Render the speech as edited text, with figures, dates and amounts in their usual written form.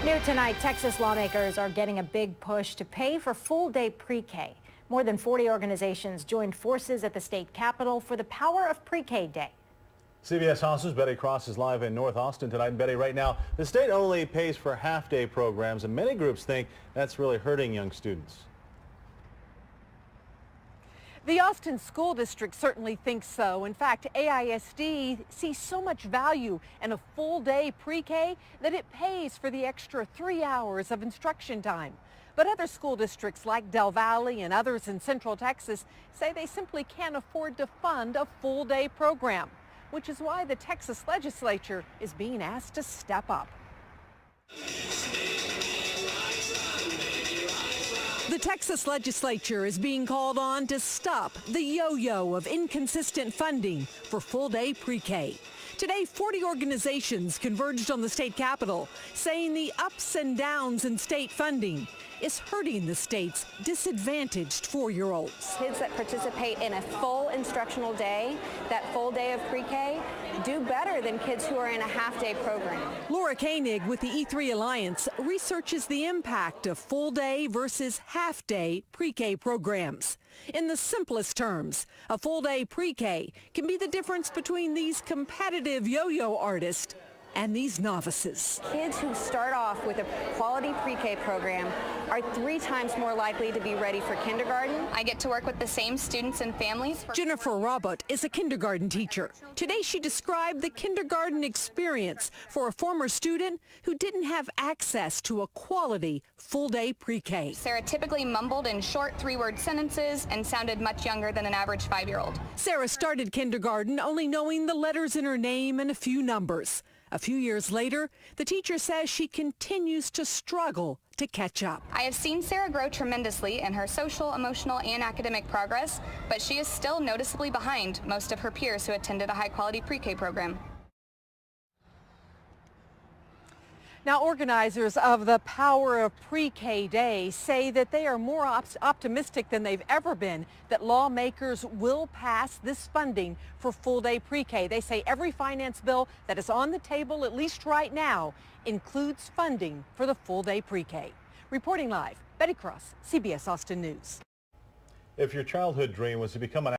New tonight, Texas lawmakers are getting a big push to pay for full-day pre-K. More than 40 organizations joined forces at the state capitol for the Power of Pre-K Day. CBS House's Betty Cross is live in North Austin tonight. And Betty, right now, the state only pays for half-day programs, and many groups think that's really hurting young students. The Austin School District certainly thinks so. In fact, AISD sees so much value in a full-day pre-K that it pays for the extra 3 hours of instruction time. But other school districts like Del Valle and others in Central Texas say they simply can't afford to fund a full-day program, which is why the Texas legislature is being asked to step up. The Texas legislature is being called on to stop the yo-yo of inconsistent funding for full-day pre-K. Today, 40 organizations converged on the state capitol, saying the ups and downs in state funding is hurting the state's disadvantaged 4-year-olds. Kids that participate in a full instructional day, that full day of pre-K, do better than kids who are in a half-day program. Laura Koenig with the E3 Alliance researches the impact of full-day versus half-day pre-K programs. In the simplest terms, a full-day pre-K can be the difference between these competitive yo-yo artists and these novices. Kids who start off with a quality pre-K program are 3 times more likely to be ready for kindergarten. I get to work with the same students and families. Jennifer Robert is a kindergarten teacher. Today she described the kindergarten experience for a former student who didn't have access to a quality full-day pre-K. Sarah typically mumbled in short 3-word sentences and sounded much younger than an average 5-year-old. Sarah started kindergarten only knowing the letters in her name and a few numbers. A few years later, the teacher says she continues to struggle to catch up. I have seen Sarah grow tremendously in her social, emotional, and academic progress, but she is still noticeably behind most of her peers who attended a high-quality pre-K program. Now, organizers of the Power of Pre-K Day say that they are more optimistic than they've ever been that lawmakers will pass this funding for full-day pre-K. They say every finance bill that is on the table, at least right now, includes funding for the full-day pre-K. Reporting live, Betty Cross, CBS Austin News. If your childhood dream was to become an